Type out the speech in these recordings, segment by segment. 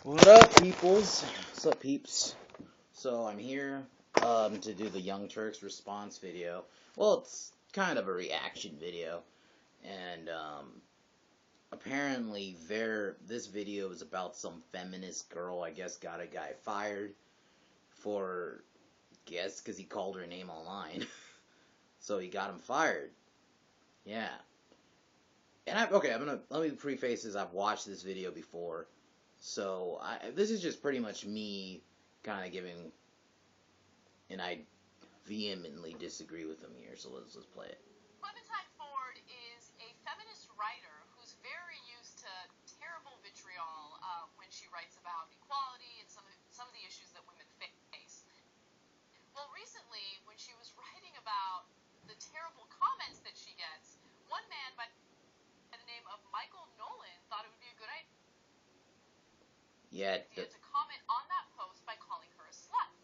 What up, peoples? What's up, peeps? So I'm here to do the Young Turks response video. Well, it's kind of a reaction video, and apparently this video is about some feminist girl. I guess got a guy fired for because he called her name online, so he got him fired. Yeah, and let me preface this. I've watched this video before. So this is just pretty much me kind of giving, and I vehemently disagree with him here. So let's play it. Clementine Ford is a feminist writer who's very used to terrible vitriol when she writes about equality and some of the issues that women face. Well, recently, when she was writing about the terrible comments that she gets, one man by the name of Michael Nolan thought it would be a good idea to comment on that post by calling her a slut.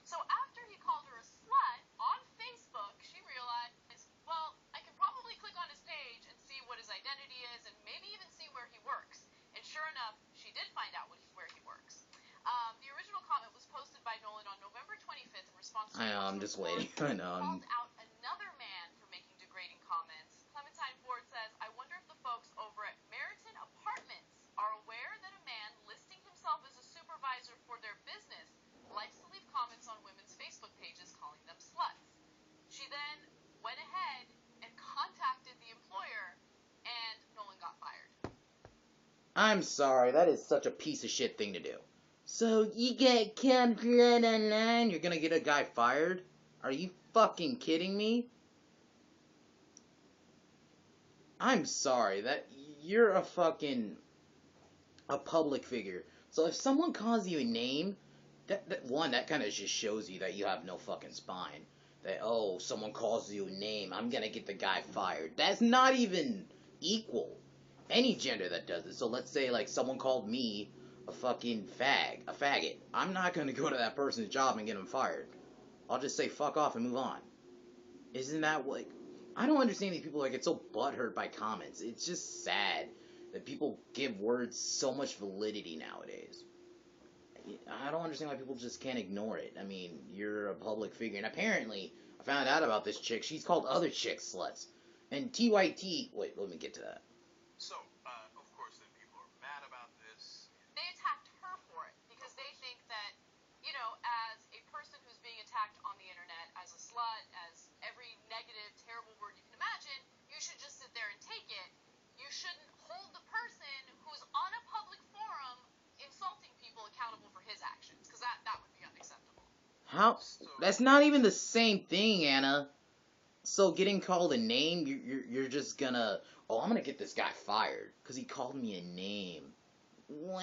So after he called her a slut on Facebook, she realized, well, I can probably click on his page and see what his identity is and maybe even see where he works. And sure enough, she did find out where he works. The original comment was posted by Nolan on November 25th in response to I'm just waiting. I know. Called out another man for making degrading comments. Clementine Ford says, I wonder if the folks over at Meriton Apartments are aware that a man listing himself as a supervisor for their business likes to leave comments on women's Facebook pages calling them sluts. She then went ahead and contacted the employer, and Nolan got fired. I'm sorry, that is such a piece of shit thing to do. So you get content online, you're gonna get a guy fired? Are you fucking kidding me? I'm sorry, that you're a public figure. So if someone calls you a name, that kind of just shows you that you have no fucking spine. That, oh, someone calls you a name, I'm gonna get the guy fired. That's not even equal. Any gender that does it. So let's say, like, someone called me a fucking faggot. I'm not gonna go to that person's job and get him fired. I'll just say fuck off and move on. Isn't that like... I don't understand these people get so butthurt by comments. It's just sad that people give words so much validity nowadays. I don't understand why people just can't ignore it. I mean, you're a public figure, and apparently, I found out about this chick. She's called other chicks sluts. And TYT... Wait, let me get to that. So, of course, then people are mad about this. They attacked her for it because they think that, as a person who's being attacked on the internet as a slut, as every negative, terrible word you can imagine, you should just sit there and take it. You shouldn't hold the person who's on a public forum insulting people accountable for his actions, because that would be unacceptable. How? That's not even the same thing, Anna. So getting called a name, you're just gonna... Oh, I'm gonna get this guy fired because he called me a name. Wah.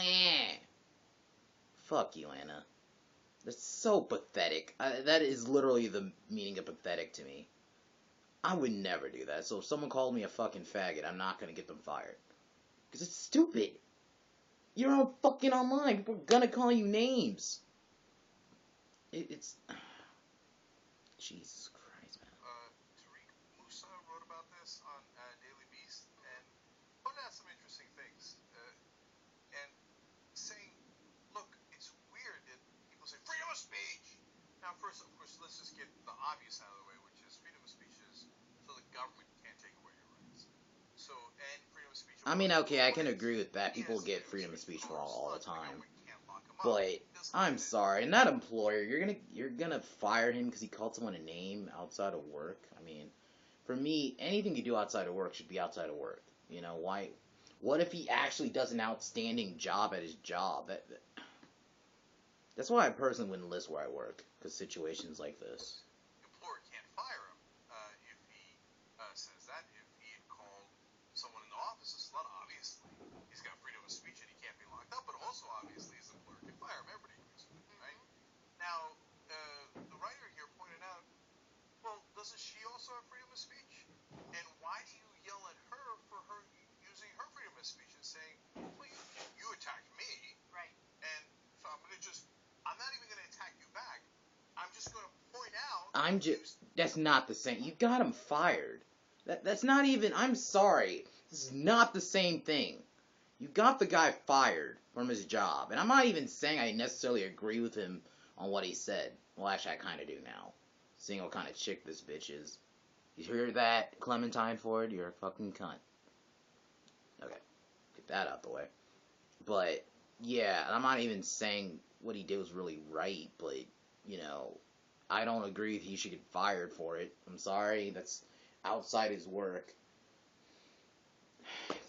Fuck you, Anna. That's so pathetic. That is literally the meaning of pathetic to me. I would never do that. So if someone called me a fucking faggot, I'm not gonna get them fired. Because it's stupid. You're all fucking online. People are gonna call you names. It's... Jesus Christ, man. Tariq Musa wrote about this on Daily Beast and pointed out some interesting things. And saying, look, it's weird that people say freedom of speech. Now, first, of course, let's just get the obvious out of the way, which is freedom of speech is so the government can't take away your rights. So, and freedom of speech... I mean, okay, I can agree with that. People get freedom of speech for all the time. But I'm sorry, and that employer, you're gonna fire him because he called someone a name outside of work. I mean, for me, anything you do outside of work should be outside of work. You know why? What if he actually does an outstanding job at his job? That's why I personally wouldn't list where I work, because situations like this. Employer can't fire him if he says that. If he had called someone in the office a slut, obviously he's got freedom of speech and he can't be locked up. But also, obviously, his employer can fire him. Everybody agrees with it, right? Now, the writer here pointed out, well, doesn't she also have freedom of speech? And why do you yell at her for her using her freedom of speech and saying, well, you attacked me, right? And so I'm not even going to attack you back. I'm just going to point out... That's not the same. You got him fired. That's not even... I'm sorry. This is not the same thing. You got the guy fired from his job. And I'm not even saying I necessarily agree with him on what he said. Well, actually, I kind of do now. Seeing what kind of chick this bitch is. You hear that, Clementine Ford? You're a fucking cunt. Okay. Get that out the way. But, yeah, I'm not even saying what he did was really right, but, you know, I don't agree he should get fired for it. I'm sorry, that's outside his work.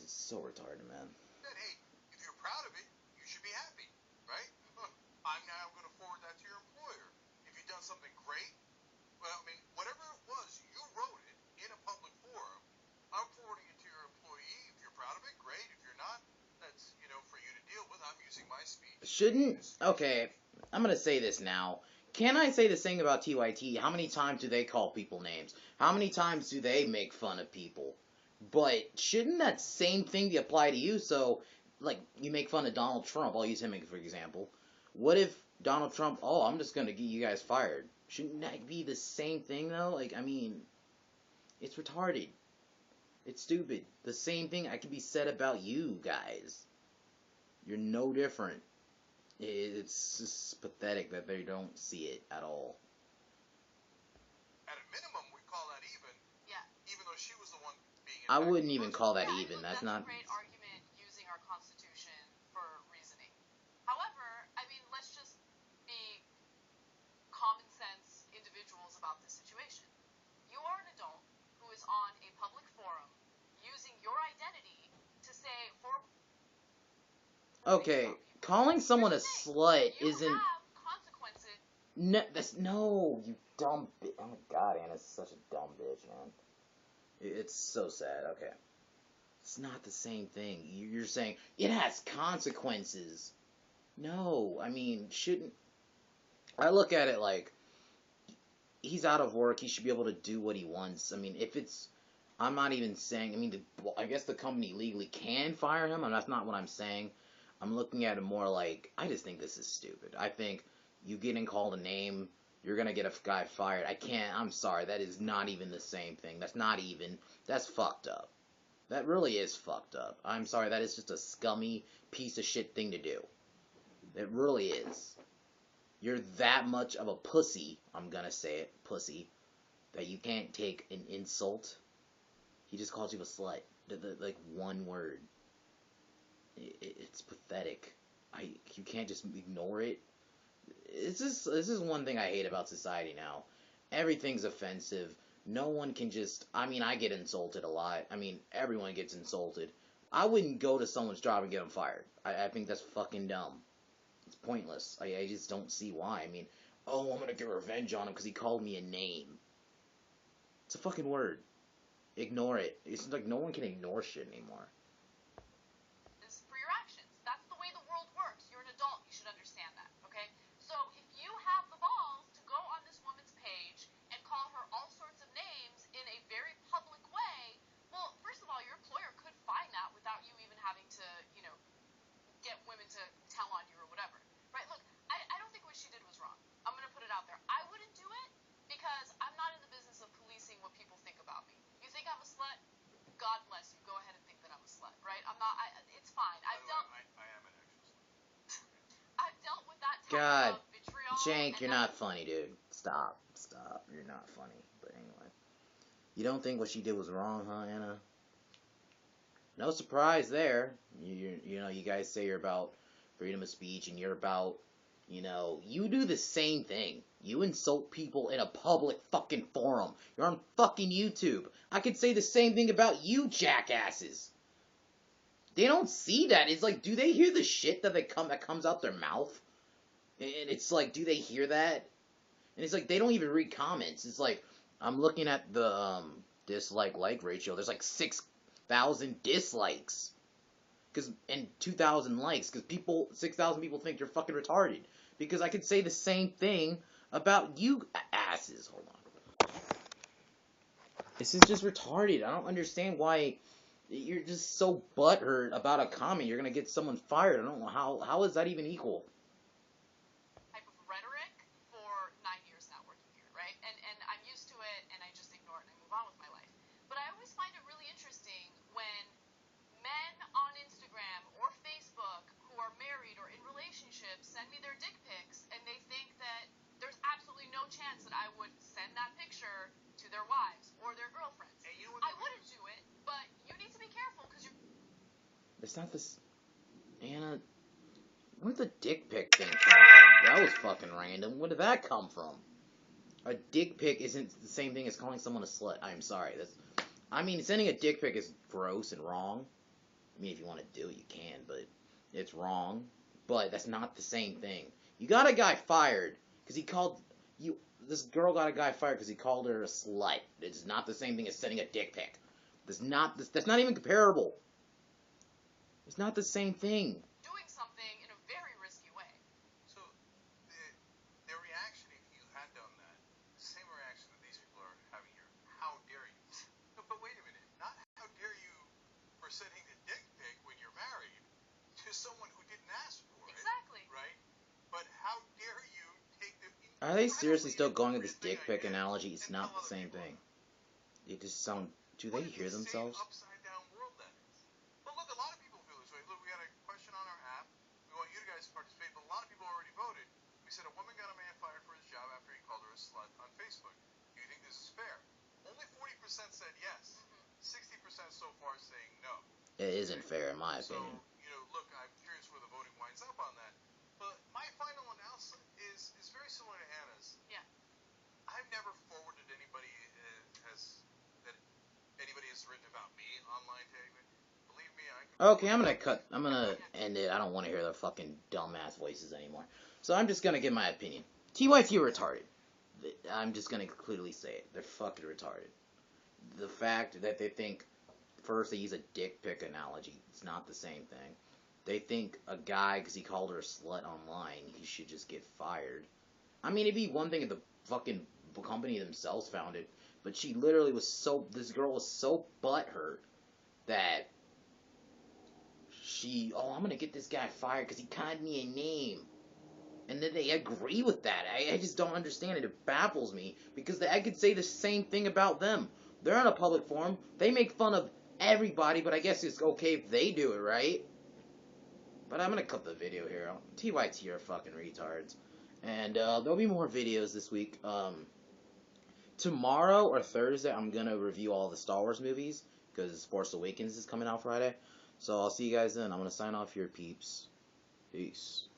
It's so retarded, man. Hey, if you're proud of it, you should be happy, right? I'm now going to forward that to your employer. If you've done something great, well, I mean, whatever it was, you wrote it in a public forum. I'm forwarding it to your employee. If you're proud of it, great. If you're not, that's, for you to deal with. I'm using my speech. Okay, I'm gonna say this now. Can I say the same about TYT? How many times do they call people names? How many times do they make fun of people? But shouldn't that same thing be applied to you? So, like, you make fun of Donald Trump. I'll use him for example. What if Donald Trump, I'm just gonna get you guys fired? Shouldn't that be the same thing, though? Like, I mean, it's retarded. It's stupid. The same thing I could be said about you guys. You're no different. It's just pathetic that they don't see it at all. At a minimum, we call that even. Yeah. Even though she was the one being I impacted wouldn't even first. call that Yeah, even. look, That's a not. great argument using our Constitution for reasoning. However, I mean, let's just be common sense individuals about this situation. You are an adult who is on a public forum using your identity to say horrible Okay, calling someone a slut you isn't. have consequences. No, you dumb bitch. Oh my god, Anna's such a dumb bitch, man. It's so sad. Okay. It's not the same thing. You're saying it has consequences. No, I mean, shouldn't. I look at it like he's out of work. He should be able to do what he wants. I mean, if it's. I'm not even saying. I mean, I guess the company legally can fire him, and that's not what I'm saying. I'm looking at it more like, I just think this is stupid. I think you getting called a name, you're gonna get a guy fired. I'm sorry, that is not even the same thing. That's fucked up. That really is fucked up. I'm sorry, that is just a scummy piece of shit thing to do. It really is. You're that much of a pussy, I'm gonna say it, pussy, that you can't take an insult. He just calls you a slut. Like, one word. It's pathetic. You can't just ignore it. This is one thing I hate about society now. Everything's offensive. No one can just. I mean, I get insulted a lot. I mean, everyone gets insulted. I wouldn't go to someone's job and get them fired. I think that's fucking dumb. It's pointless. I just don't see why. I mean, I'm gonna get revenge on him because he called me a name. It's a fucking word. Ignore it. It's like no one can ignore shit anymore. For your actions. That's the way the world works. You're an adult. You should understand that, okay? So if you have the balls to go on this woman's page and call her all sorts of names in a very public way, well, first of all, your employer could find that without you even having to, get women to tell on you or whatever. Right? Look, I don't think what she did was wrong. I'm going to put it out there. I wouldn't do it because I'm not in the business of policing what people think about me. You think I'm a slut? God bless you. Go ahead and think that I'm a slut, right? I'm not. It's fine. I am an actual slut. I've dealt with that type God, of vitriol. Jank, you're not funny, dude. Stop. You're not funny. But anyway, you don't think what she did was wrong, huh, Anna? No surprise there. You guys say you're about freedom of speech, and you're about, you do the same thing. You insult people in a public fucking forum. You're on fucking YouTube. I could say the same thing about you jackasses. They don't see that. It's like, do they hear the shit that comes out their mouth? And it's like, do they hear that? And it's like, they don't even read comments. It's like, I'm looking at the dislike-like ratio. There's like 6,000 dislikes. And 2,000 likes. Because 6,000 people think you're fucking retarded. Because I could say the same thing about you asses. Hold on. This is just retarded. I don't understand why you're just so butthurt about a comment. You're gonna get someone fired. I don't know how is that even equal? Type of rhetoric for 9 years now working here, right? And I'm used to it, and I just ignore it and I move on with my life. But I always find it really interesting when men on Instagram or relationship send me their dick pics, and they think that there's absolutely no chance that I would send that picture to their wives or their girlfriends. And you know what? I wouldn't do it, but you need to be careful because you're... It's not this... Anna... Where'd the dick pic thing come from? That was fucking random. Where did that come from? A dick pic isn't the same thing as calling someone a slut. I'm sorry. Sending a dick pic is gross and wrong. I mean, if you want to do it, you can, but it's wrong. But that's not the same thing. You got a guy fired because he called you. This girl got a guy fired because he called her a slut. It's not the same thing as sending a dick pic. That's not even comparable. It's not the same thing. doing something in a very risky way. So, their reaction if you had done that, the same reaction that these people are having here. How dare you? No, but wait a minute. Not how dare you for sending the dick pic when you're married to someone who didn't ask for it. Exactly. Right? But how dare you take the... Are they seriously still going with this thing dick I pic did analogy? It's and not tell the other same people thing. about It just sound. Do What they an hear insane themselves? upside down world that is. But look, a lot of people feel this way. Look, we got a question on our app. We want you guys to participate, but a lot of people already voted. We said a woman got a man fired for his job after he called her a slut on Facebook. Do you think this is fair? Only 40% said yes. 60% so far saying no. It isn't fair, in my So, opinion. look, I'm curious where the voting winds up on that. But my final analysis is very similar to Anna's. Yeah. I've never forwarded anybody anybody has written about me online to anybody. Believe me, I can. Okay, I'm gonna end it. I don't want to hear their fucking dumbass voices anymore. So I'm just gonna give my opinion. TYT are retarded. I'm just gonna clearly say it. They're fucking retarded. The fact that they think, first they use a dick pic analogy. It's not the same thing. They think a guy, because he called her a slut online, he should just get fired. I mean, it'd be one thing if the fucking company themselves found it, but she literally this girl was so butthurt that I'm gonna get this guy fired because he called me a name. And then they agree with that. I just don't understand it. It baffles me because I could say the same thing about them. They're in a public forum. They make fun of everybody, but I guess it's okay if they do it, right? But I'm gonna cut the video here. TYT are fucking retards. And there'll be more videos this week. Tomorrow or Thursday, I'm gonna review all the Star Wars movies because Force Awakens is coming out Friday. So I'll see you guys then. I'm gonna sign off here, peeps. Peace.